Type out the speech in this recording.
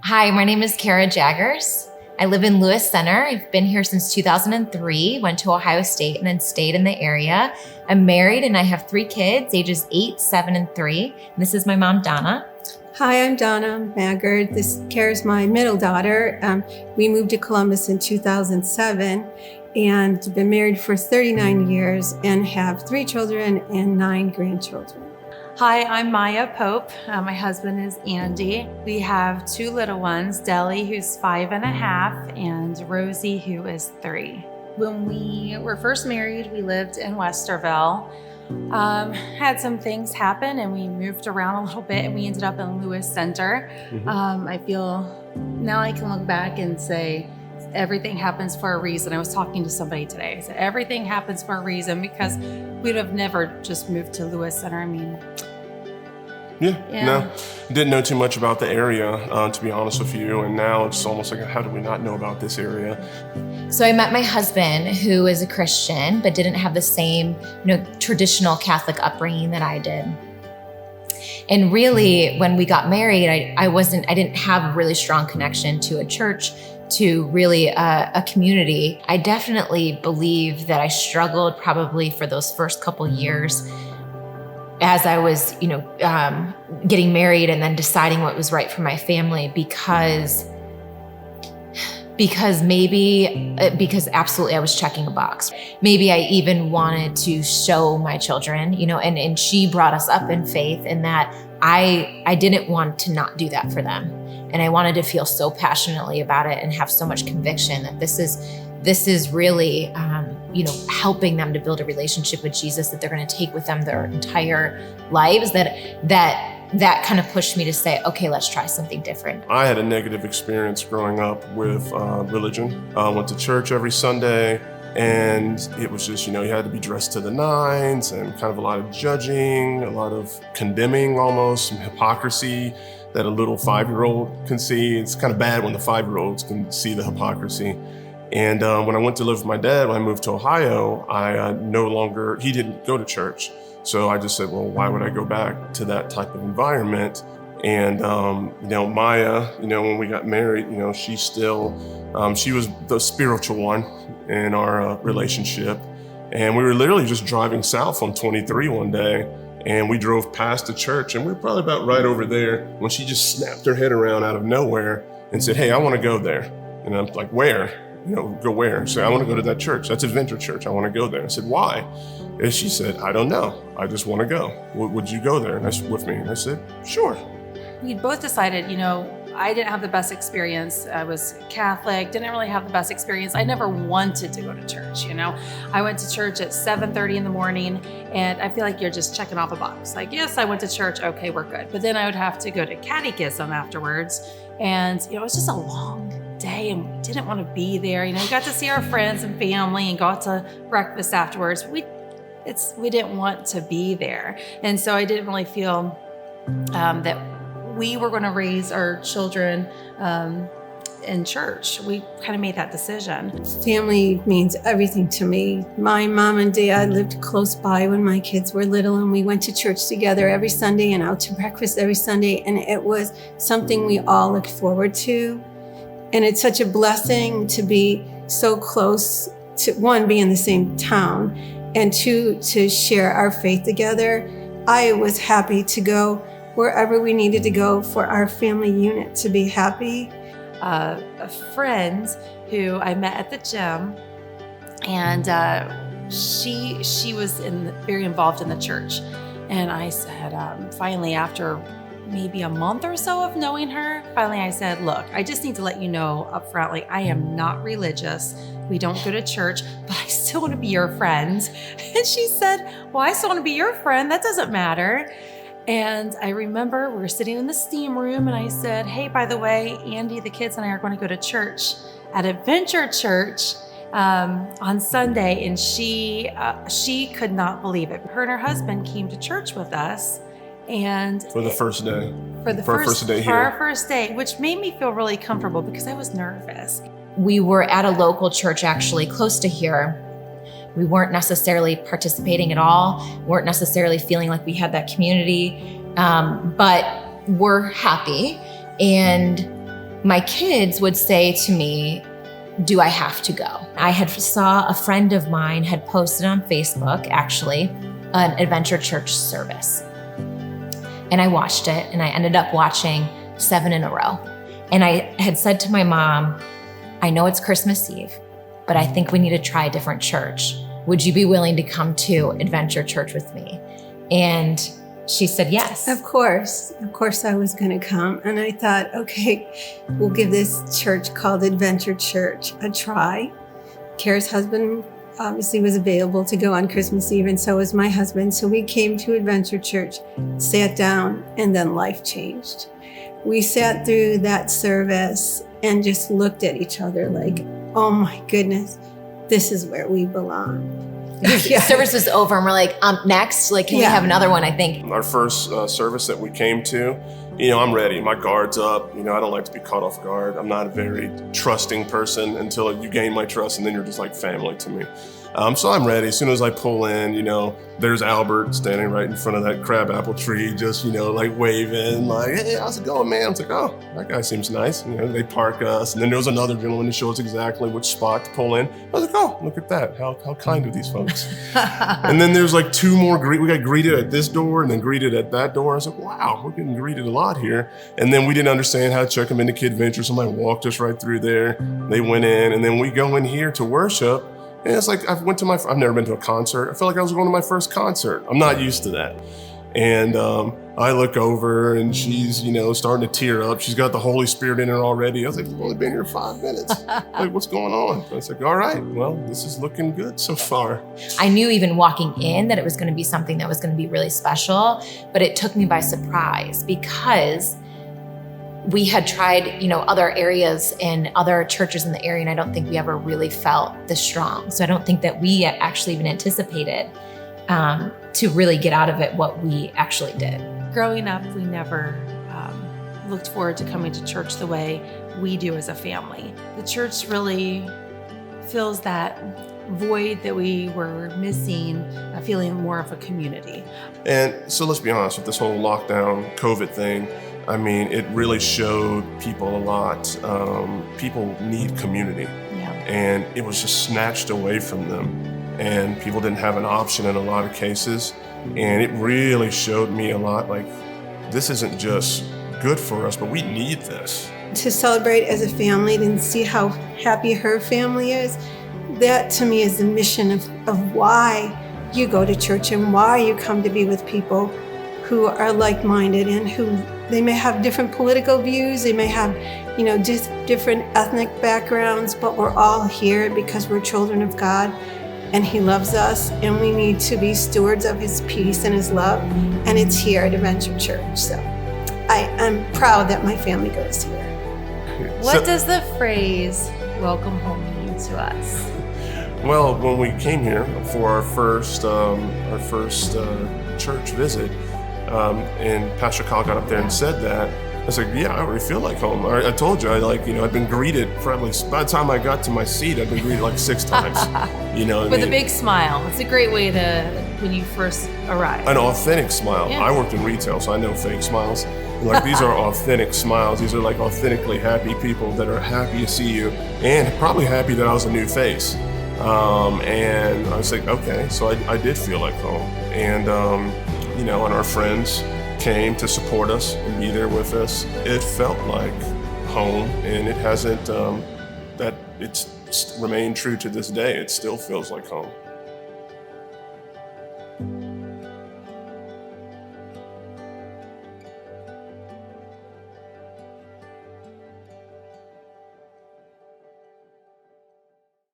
Hi, my name is Kara Jaggers. I live in Lewis Center. I've been here since 2003, went to Ohio State and then stayed in the area. I'm married and I have 3 kids, ages 8, 7, and 3. And this is my mom, Donna. Hi, I'm Donna Maggard. This Kara's my middle daughter. We moved to Columbus in 2007 and been married for 39 years and have 3 children and 9 grandchildren. Hi, I'm Maya Pope. My husband is Andy. We have 2 little ones, Deli, who's 5.5, and Rosie, who is 3. When we were first married, we lived in Westerville. Had some things happen and we moved around a little bit and we ended up in Lewis Center. I feel now I can look back and say, everything happens for a reason. I was talking to somebody today. I said, everything happens for a reason because we'd have never just moved to Lewis Center. I mean, no, didn't know too much about the area, to be honest with you. And now it's almost like, how do we not know about this area? So I met my husband, who is a Christian, but didn't have the same, traditional Catholic upbringing that I did. And really, when we got married, I didn't have a really strong connection to a church, to really a community. I definitely believe that I struggled probably for those first couple years as I was, getting married and then deciding what was right for my family because absolutely I was checking a box. Maybe I even wanted to show my children, and she brought us up in faith, and that I didn't want to not do that for them. And I wanted to feel so passionately about it and have so much conviction that this is really, helping them to build a relationship with Jesus that they're going to take with them their entire lives. That kind of pushed me to say, okay, let's try something different. I had a negative experience growing up with religion. Went to church every Sunday, and it was just, you had to be dressed to the nines and kind of a lot of judging, a lot of condemning almost, some hypocrisy that a little 5-year-old can see. It's kind of bad when the 5-year-olds can see the hypocrisy. And when I went to live with my dad, when I moved to Ohio, he didn't go to church. So I just said, well, why would I go back to that type of environment? And, Maya, when we got married, she was the spiritual one in our relationship. And we were literally just driving south on 23 one day, and we drove past the church, and we were probably about right over there when she just snapped her head around out of nowhere and said, hey, I want to go there. And I'm like, where? Go where? So I want to go to that church. That's Adventure Church. I want to go there. I said, why? And she said, I don't know. I just want to go. Would you go there? And with me? And I said, sure. We both decided, I didn't have the best experience. I was Catholic, didn't really have the best experience. I never wanted to go to church, I went to church at 7:30 in the morning, and I feel like you're just checking off a box. Like, yes, I went to church. Okay, we're good. But then I would have to go to catechism afterwards. And, it was just a long day and we didn't want to be there. We got to see our friends and family and got to breakfast afterwards. We didn't want to be there. And so I didn't really feel that we were going to raise our children in church. We kind of made that decision. Family means everything to me. My mom and dad lived close by when my kids were little, and we went to church together every Sunday and out to breakfast every Sunday. And it was something we all looked forward to. And it's such a blessing to be so close to, 1, be in the same town, and 2, to share our faith together. I was happy to go wherever we needed to go for our family unit to be happy. A friend who I met at the gym, and she was very involved in the church. And I said, finally, after maybe a month or so of knowing her, finally I said, look, I just need to let you know up front, like, I am not religious. We don't go to church, but I still want to be your friend. And she said, well, I still want to be your friend. That doesn't matter. And I remember we were sitting in the steam room, and I said, hey, by the way, Andy, the kids and I are going to go to church at Adventure Church on Sunday. And she could not believe it. Her and her husband came to church with us. And for the first day. For our first day, which made me feel really comfortable because I was nervous. We were at a local church actually close to here. We weren't necessarily participating at all, weren't necessarily feeling like we had that community, but we're happy. And my kids would say to me, do I have to go? I had saw a friend of mine had posted on Facebook, actually, an Adventure Church service. And I watched it, and I ended up watching 7 in a row. And I had said to my mom, I know it's Christmas Eve, but I think we need to try a different church. Would you be willing to come to Adventure Church with me? And she said yes. Of course I was going to come. And I thought, okay, we'll give this church called Adventure Church a try. Kara's husband obviously was available to go on Christmas Eve, and so was my husband. So we came to Adventure Church, sat down, and then life changed. We sat through that service and just looked at each other like, oh my goodness, this is where we belong. The service was over and we're like, next, like, can we have another one, I think. Our first service that we came to, I'm ready. My guard's up. I don't like to be caught off guard. I'm not a very trusting person until you gain my trust, and then you're just like family to me. So I'm ready. As soon as I pull in, there's Albert standing right in front of that crabapple tree, just, like waving, like, hey, how's it going, man? I was like, oh, that guy seems nice. They park us. And then there was another gentleman to show us exactly which spot to pull in. I was like, oh, look at that. How kind are these folks? And then there's like 2 more. We got greeted at this door and then greeted at that door. I was like, wow, we're getting greeted a lot here. And then we didn't understand how to check them into KidVenture. Somebody walked us right through there. They went in, and then we go in here to worship. And it's like, I've never been to a concert. I felt like I was going to my first concert. I'm not used to that. And I look over, and she's, starting to tear up. She's got the Holy Spirit in her already. I was like, we've only been here 5 minutes. Like, what's going on? I was like, all right, well, this is looking good so far. I knew even walking in that it was going to be something that was going to be really special, but it took me by surprise because we had tried, other areas and other churches in the area, and I don't think we ever really felt this strong. So I don't think that we actually even anticipated to really get out of it what we actually did. Growing up, we never looked forward to coming to church the way we do as a family. The church really fills that void that we were missing, feeling more of a community. And so let's be honest, with this whole lockdown, COVID thing, it really showed people a lot. People need community. Yeah. And it was just snatched away from them. And people didn't have an option in a lot of cases. And it really showed me a lot, like, this isn't just good for us, but we need this. To celebrate as a family and see how happy her family is, that to me is the mission of why you go to church and why you come to be with people who are like-minded and who they may have different political views, they may have, just different ethnic backgrounds, but we're all here because we're children of God and He loves us, and we need to be stewards of His peace and His love, and it's here at Adventure Church. So I'm proud that my family goes here. What does the phrase welcome home mean to us? Well, when we came here for our first church visit, and Pastor Kyle got up there and said that, I was like, yeah, I already feel like home. I told you, I'd been greeted probably, by the time I got to my seat, I'd been greeted like 6 times. With a big smile. It's a great way to, when you first arrive. An authentic smile. Yeah. I worked in retail, so I know fake smiles. Like, these are authentic smiles. These are like authentically happy people that are happy to see you and probably happy that I was a new face. And I was like, okay, so I did feel like home. And, and our friends came to support us and be there with us. It felt like home, and it hasn't, it's remained true to this day. It still feels like home.